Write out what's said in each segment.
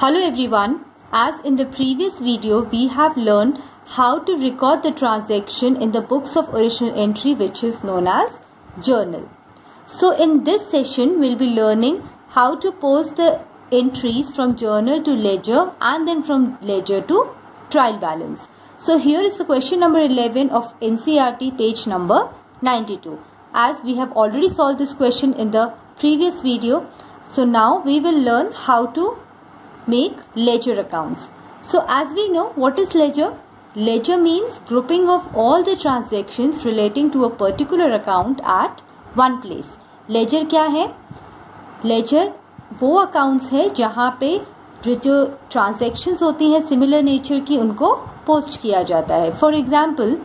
Hello everyone, as in the previous video we have learned how to record the transaction in the books of original entry, which is known as journal. So in this session we'll be learning how to post the entries from journal to ledger and then from ledger to trial balance. So here is the question number 11 of NCERT page number 92. As we have already solved this question in the previous video, so now we will learn how to make ledger accounts. So as we know, what is ledger? Ledger means grouping of all the transactions relating to a particular account at one place. Ledger क्या है? Ledger वो accounts है जहाँ पे जो transactions होती हैं similar nature की उनको post किया जाता है. For example,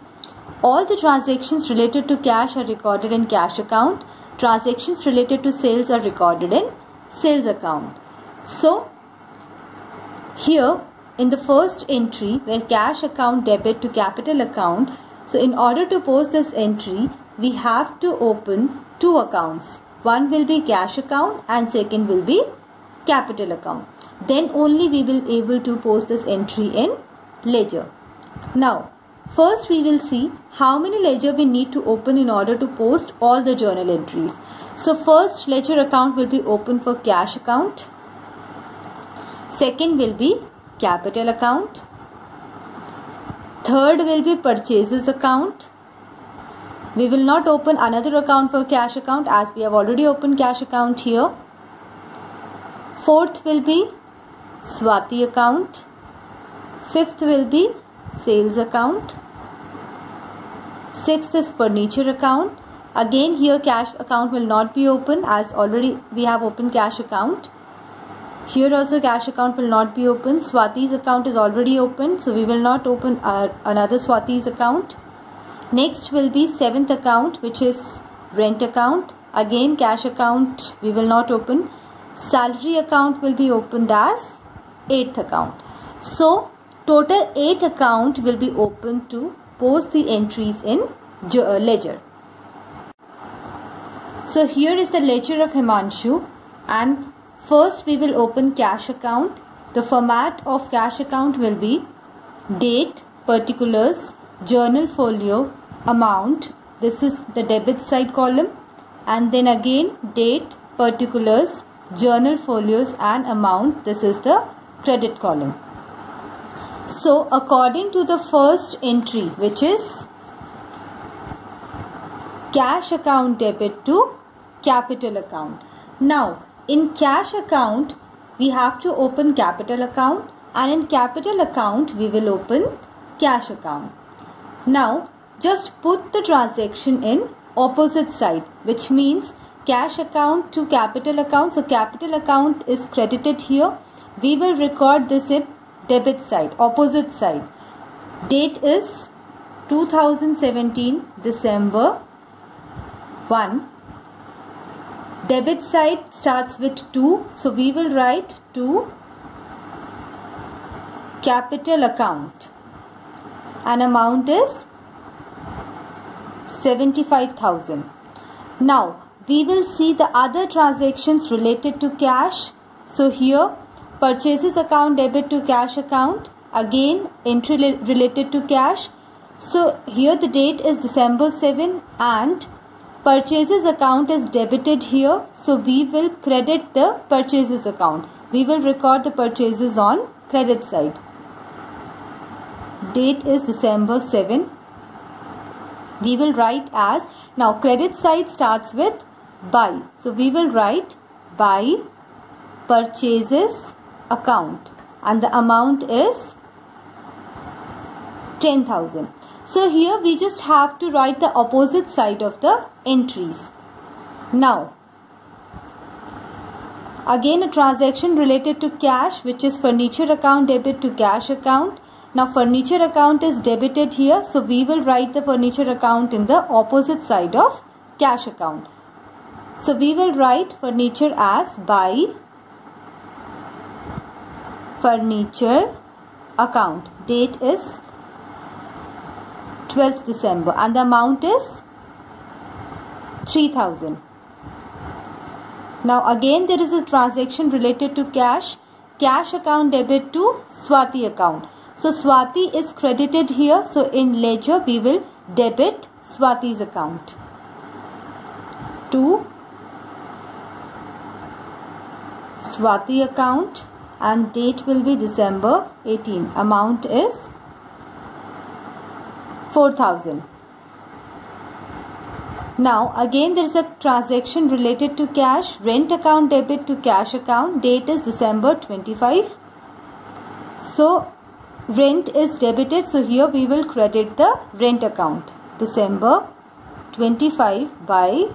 all the transactions related to cash are recorded in cash account. Transactions related to sales are recorded in sales account. So here in the first entry where cash account debit to capital account, so in order to post this entry we have to open two accounts. One will be cash account and second will be capital account. Then only we will able to post this entry in ledger. Now first we will see how many ledger we need to open in order to post all the journal entries. So first ledger account will be open for cash account. Second will be capital account. Third will be purchases account. We will not open another account for cash account as we have already opened cash account here. Fourth will be Swati account. Fifth will be sales account. Sixth is furniture account. Again here cash account will not be open as already we have opened cash account. Here also cash account will not be open. Swati's account is already open, so we will not open another Swati's account. Next will be seventh account, which is rent account. Again cash account we will not open. Salary account will be opened as eighth account. So total 8 account will be open to post the entries in ledger. So here is the ledger of Himanshu, and first we will open cash account. The format of cash account will be date, particulars, journal folio, amount. This is the debit side column, and then again date, particulars, journal folios and amount. This is the credit column. So according to the first entry, which is cash account debit to capital account. Now in cash account we have to open capital account, and in capital account we will open cash account. Now just put the transaction in opposite side, which means cash account to capital account. So capital account is credited here. We will record this in debit side, opposite side. Date is 2017 December 1. Debit side starts with 2, so we will write to capital account, and amount is 75,000. Now we will see the other transactions related to cash. So here purchases account debit to cash account, again entry related to cash. So here the date is December 7 and purchases account is debited here, so we will credit the purchases account. We will record the purchases on credit side. Date is December 7. We will write as, now credit side starts with by, so we will write by purchases account, and the amount is 10,000. So here we just have to write the opposite side of the entries. Now again a transaction related to cash, which is furniture account debit to cash account. Now furniture account is debited here, so we will write the furniture account in the opposite side of cash account. So we will write furniture as by furniture account. Date is 12th December and the amount is 3,000. Now again there is a transaction related to cash. cash account debit to Swati account. So Swati is credited here. So in ledger we will debit Swati's account to Swati account, and date will be December 18. Amount is 4,000. Now again there is a transaction related to cash. Rent account debit to cash account. Date is December 25. So rent is debited. So here we will credit the rent account. December 25 by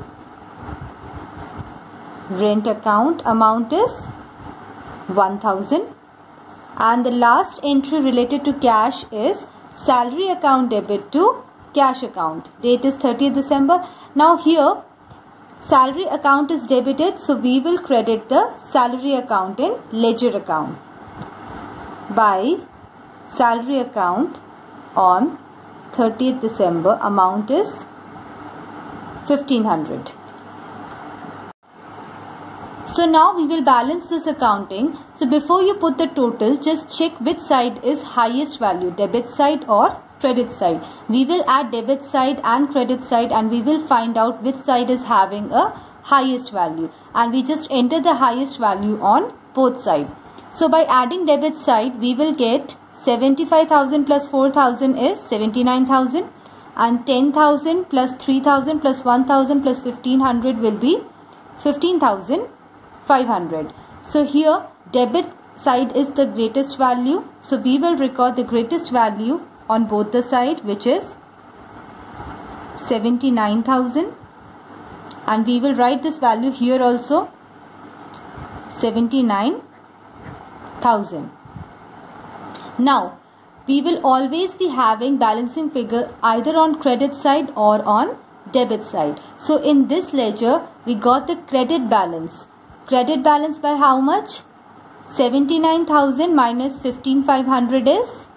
rent account. Amount is 1,000. And the last entry related to cash is salary account debit to cash account. Date is 30th December. Now here salary account is debited, so we will credit the salary account in ledger account by salary account on 30th December. Amount is 1,500. So now we will balance this accounting. So before you put the total, just check which side is highest value, debit side or credit side. We will add debit side and credit side, and we will find out which side is having a highest value, and we just enter the highest value on both sides. So by adding debit side, we will get 75,000 plus 4,000 is 79,000, and 10,000 plus 3,000 plus 1,000 plus 1,500 will be 15,500. So here debit side is the greatest value, so we will record the greatest value on both the side, which is 79,000, and we will write this value here also, 79,000. Now we will always be having balancing figure either on credit side or on debit side. So in this ledger we got the credit balance. Credit balance by how much? 79,000 minus 15,500 is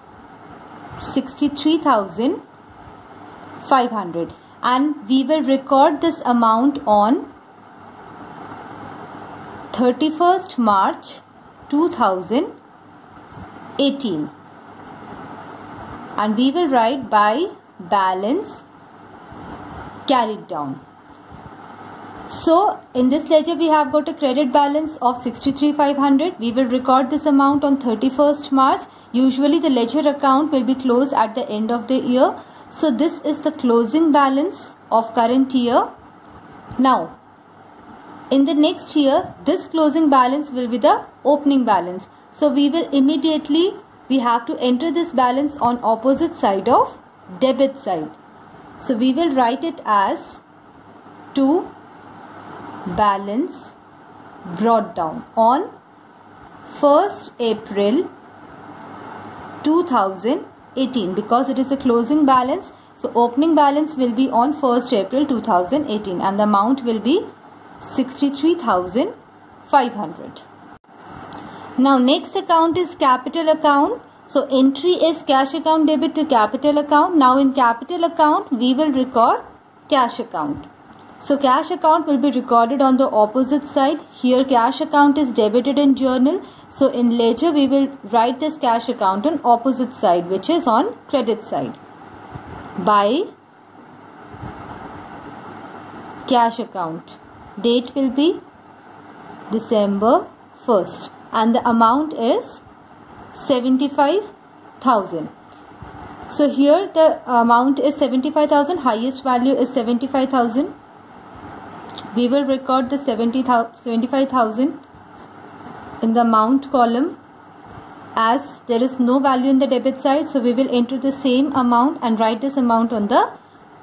63,500, and we will record this amount on 31st March 2018, and we will write by balance carried down. So in this ledger we have got a credit balance of 63,500. We will record this amount on 31st March. Usually the ledger account will be closed at the end of the year. So this is the closing balance of current year. Now in the next year, this closing balance will be the opening balance. So we will immediately, we have to enter this balance on opposite side of debit side. So we will write it as to balance brought down on 1st April 2018, because it is a closing balance. So opening balance will be on 1st April 2018, and the amount will be 63,500. Now next account is capital account. So entry is cash account debit to capital account. Now in capital account we will record cash account. So cash account will be recorded on the opposite side. Here cash account is debited in journal. So in ledger we will write this cash account on opposite side, which is on credit side, by cash account. Date will be December 1st, and the amount is 75,000. So here the amount is 75,000, highest value is 75,000. We will record the 75,000 in the amount column, as there is no value in the debit side. So we will enter the same amount and write this amount on the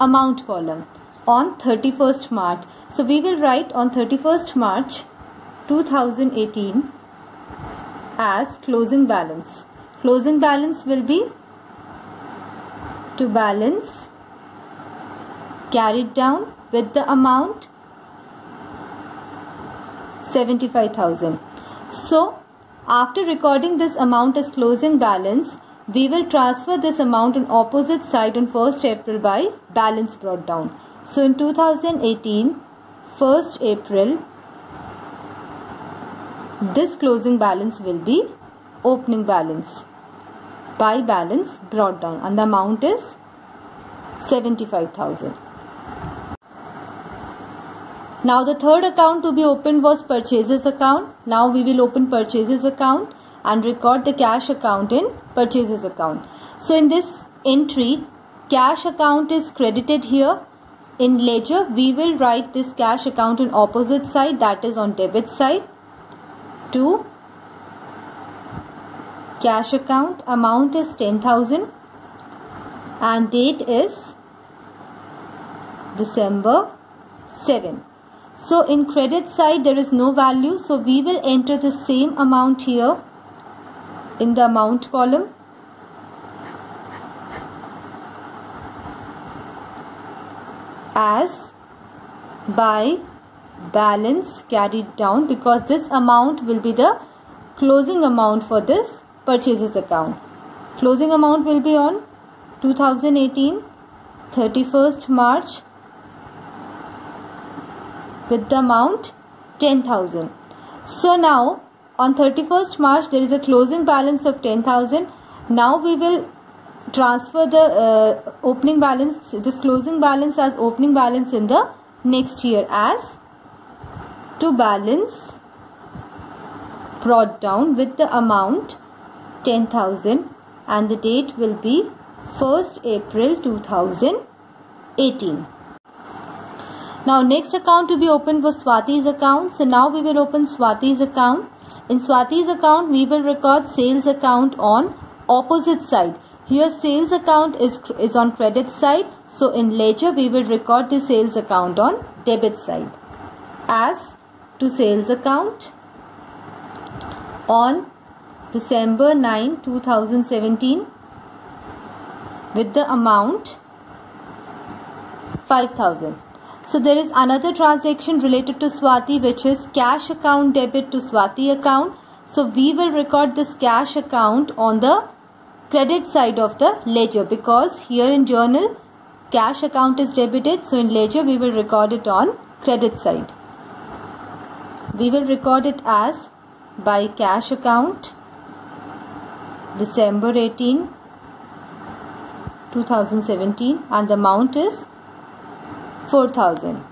amount column on 31st March. So we will write on 31st March 2018 as closing balance. Closing balance will be to balance carried down with the amount 75,000. So after recording this amount as closing balance, we will transfer this amount on opposite side on 1st April by balance brought down. So in 2018, 1st April this closing balance will be opening balance by balance brought down, and the amount is 75,000. Now the third account to be opened was purchases account. Now we will open purchases account and record the cash account in purchases account. So in this entry, cash account is credited here. In ledger, we will write this cash account in opposite side, that is on debit side, to cash account. Amount is 10,000 and date is December 7. So in credit side there is no value, so we will enter the same amount here in the amount column. As by balance carried down, because this amount will be the closing amount for this purchases account. Closing amount will be on 2018 31st March with the amount 10,000. So now on 31st March there is a closing balance of 10,000. Now we will transfer the opening balance, this closing balance as opening balance in the next year as to balance brought down with the amount 10,000, and the date will be 1st April 2018. Now next account to be opened was Swati's account. So now we will open Swati's account. In Swati's account we will record sales account on opposite side. Here sales account is on credit side. So in ledger we will record the sales account on debit side. As to sales account on December 9, 2017 with the amount 5,000. So there is another transaction related to Swati, which is cash account debit to Swati account. So we will record this cash account on the credit side of the ledger, because here in journal cash account is debited. So in ledger we will record it on credit side. We will record it as by cash account December 18, 2017, and the amount is 4,000.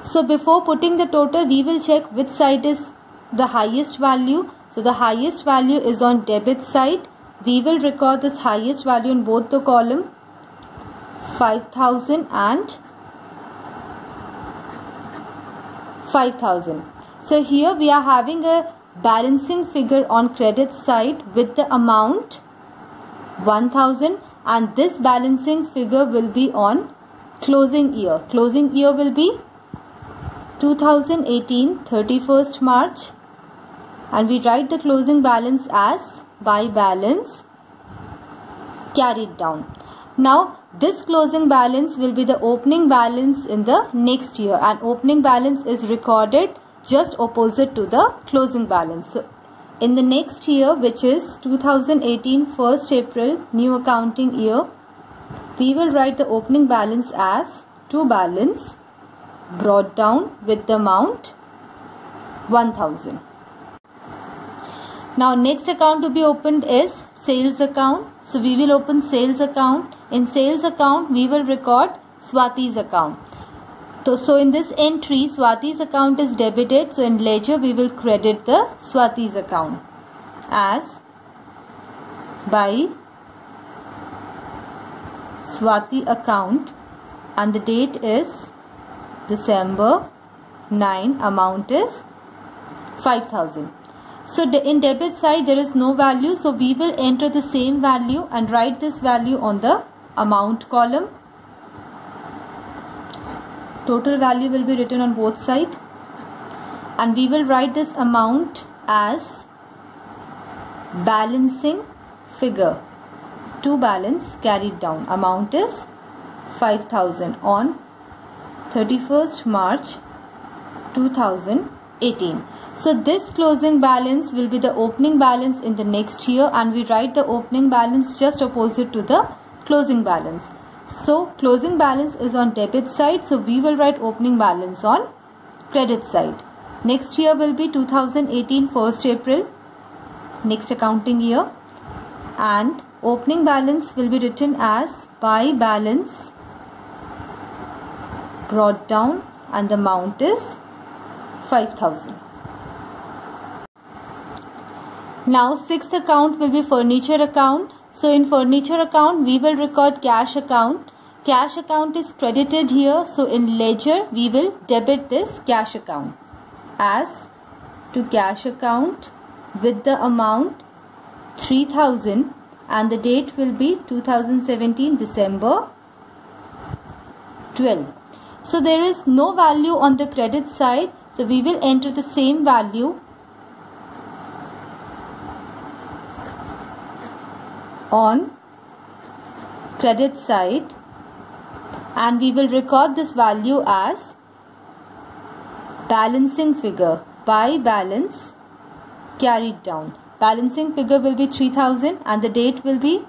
So before putting the total, we will check which side is the highest value. So the highest value is on debit side. We will record this highest value in both the column, 5,000 and 5,000. So here we are having a balancing figure on credit side with the amount 1,000, and this balancing figure will be on closing year. Closing year will be 2018 31st March, and we write the closing balance as by balance carried down. Now this closing balance will be the opening balance in the next year, and opening balance is recorded just opposite to the closing balance. So in the next year, which is 2018 1st April, new accounting year, we will write the opening balance as to balance brought down with the amount 1,000. Now next account to be opened is sales account. So we will open sales account. In sales account we will record Swati's account. So in this entry Swati's account is debited. So in ledger we will credit the Swati's account as by Swati account, and the date is December 9, amount is 5,000. So in debit side there is no value, so we will enter the same value and write this value on the amount column. Total value will be written on both sides, and we will write this amount as balancing figure to balance carried down. Amount is 5,000 on 31st March 2018. So this closing balance will be the opening balance in the next year, and we write the opening balance just opposite to the closing balance. So closing balance is on debit side, so we will write opening balance on credit side. Next year will be 2018 1st April, next accounting year, and opening balance will be written as by balance brought down, and the amount is 5,000. Now sixth account will be furniture account. So in furniture account we will record cash account. Cash account is credited here, so in ledger we will debit this cash account as to cash account with the amount 3,000, and the date will be 2017 December 12. So there is no value on the credit side, so we will enter the same value on credit side, and we will record this value as balancing figure by balance carried down. Balancing figure will be 3,000 and the date will be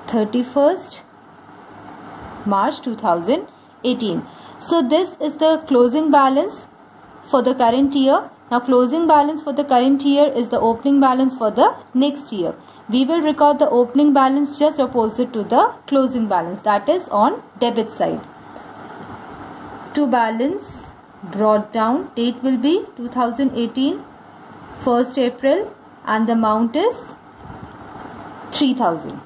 31st March 2018. So this is the closing balance for the current year. Now closing balance for the current year is the opening balance for the next year. We will record the opening balance just opposite to the closing balance, that is on debit side. To balance brought down, date will be 2018 1st April and the amount is 3,000.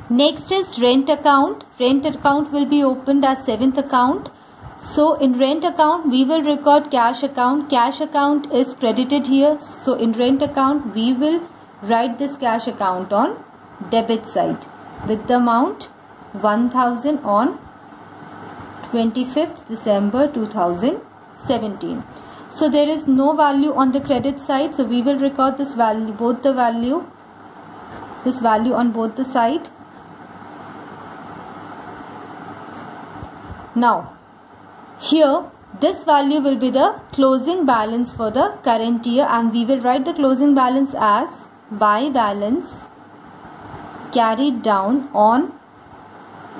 Next is rent account. Rent account will be opened as seventh account. So in rent account we will record cash account. Cash account is credited here. So in rent account we will write this cash account on debit side with the amount 1,000 on 25th December 2017. So there is no value on the credit side, so we will record this value, this value on both the side. Now here this value will be the closing balance for the current year, and we will write the closing balance as by balance carried down on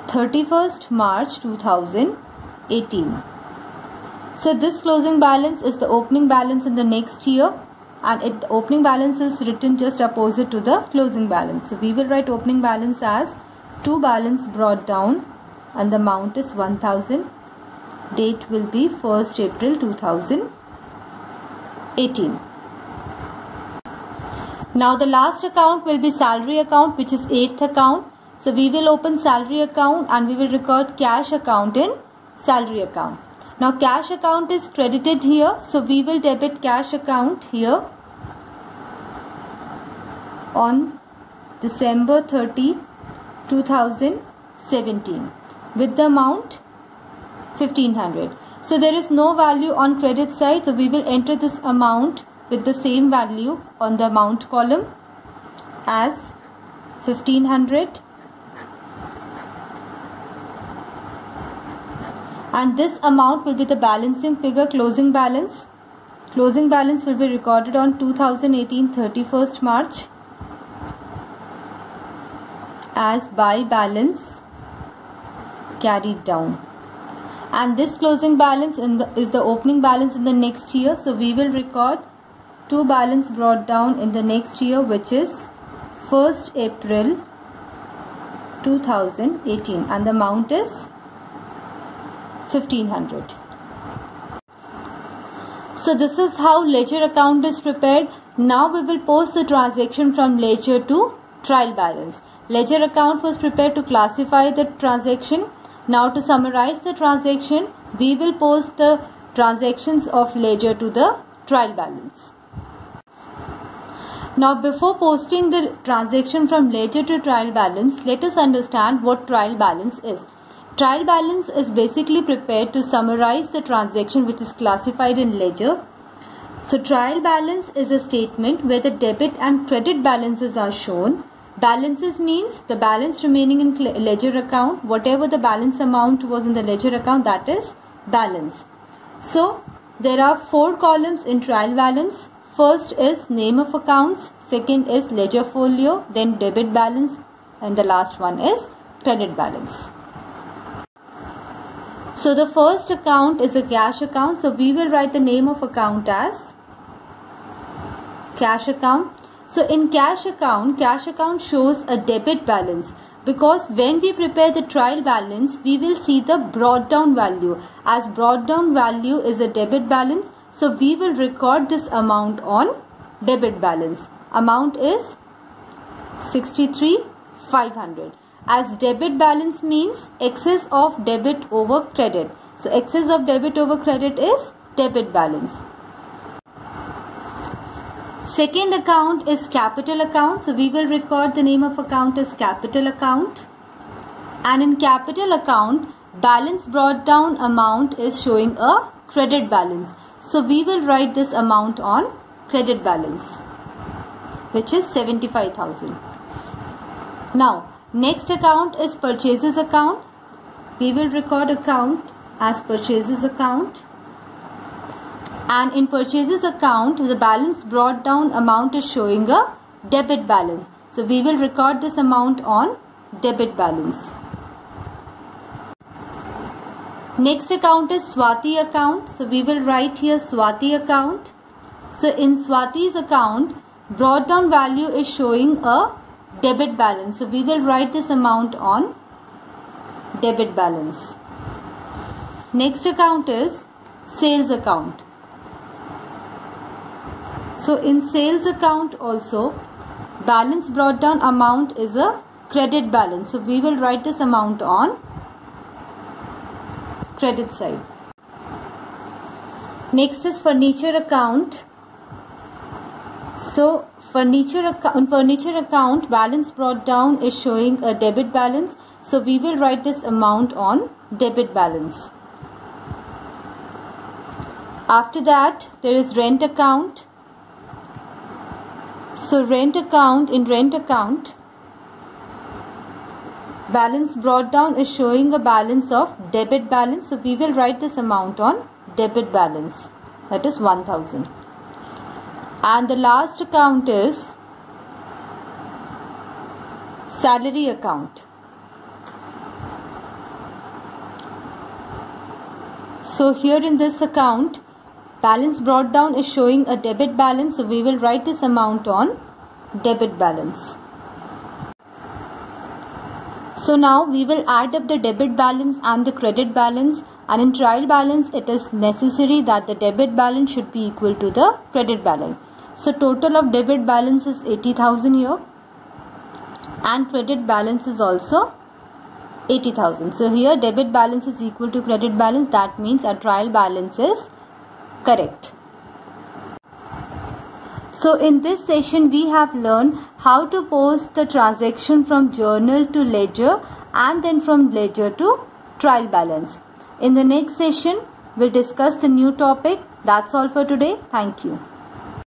31st March 2018. So this closing balance is the opening balance in the next year, and the opening balance is written just opposite to the closing balance. So we will write opening balance as to balance brought down and the amount is 1,000. Date will be 1st April 2018. Now the last account will be salary account, which is 8th account. So we will open salary account and we will record cash account in salary account. Now cash account is credited here, so we will debit cash account here on December 30, 2017 with the amount 1,500. So there is no value on credit side, so we will enter this amount with the same value on the amount column as 1,500, and this amount will be the balancing figure, closing balance. Closing balance will be recorded on 2018 31st March as by balance carried down, and this closing balance is the opening balance in the next year. So we will record to balance brought down in the next year, which is 1st April 2018, and the amount is 1,500. So this is how ledger account is prepared. Now we will post the transaction from ledger to trial balance. Ledger account was prepared to classify the transaction. Now to summarize the transaction, we will post the transactions of ledger to the trial balance. Now before posting the transaction from ledger to trial balance, let us understand what trial balance is. Trial balance is basically prepared to summarize the transaction which is classified in ledger. So trial balance is a statement where the debit and credit balances are shown. Balances means the balance remaining in ledger account, whatever the balance amount was in the ledger account, that is balance. So there are 4 columns in trial balance. First is name of accounts, second is ledger folio, then debit balance, and the last one is credit balance. So the first account is a cash account. So we will write the name of account as cash account. So in cash account shows a debit balance, because when we prepare the trial balance, we will see the brought down value. As brought down value is a debit balance, so we will record this amount on debit balance. Amount is 63,500. As debit balance means excess of debit over credit. So excess of debit over credit is debit balance. Second account is capital account. So we will record the name of account as capital account. And in capital account, balance brought down amount is showing a credit balance. So we will write this amount on credit balance, which is 75,000. Now, next account is purchases account. We will record account as purchases account. And in purchases account, the balance brought down amount is showing a debit balance. So we will record this amount on debit balance. Next account is Swati account. So we will write here Swati account. So in Swati's account, brought down value is showing a debit balance. So we will write this amount on debit balance. Next account is sales account. So in sales account also, balance brought down amount is a credit balance. So we will write this amount on credit side. Next is furniture account. So furniture account, balance brought down is showing a debit balance. So we will write this amount on debit balance. After that, there is rent account. So rent account, in rent account, balance brought down is showing a balance of debit balance. So we will write this amount on debit balance, that is 1,000. And the last account is salary account. So here in this account, balance brought down is showing a debit balance. So we will write this amount on debit balance. So now we will add up the debit balance and the credit balance, and in trial balance it is necessary that the debit balance should be equal to the credit balance. So total of debit balance is 80,000 here, and credit balance is also 80,000. So here debit balance is equal to credit balance. That means our trial balance is correct. So in this session we have learned how to post the transaction from journal to ledger and then from ledger to trial balance. In the next session we'll discuss the new topic. That's all for today. Thank you.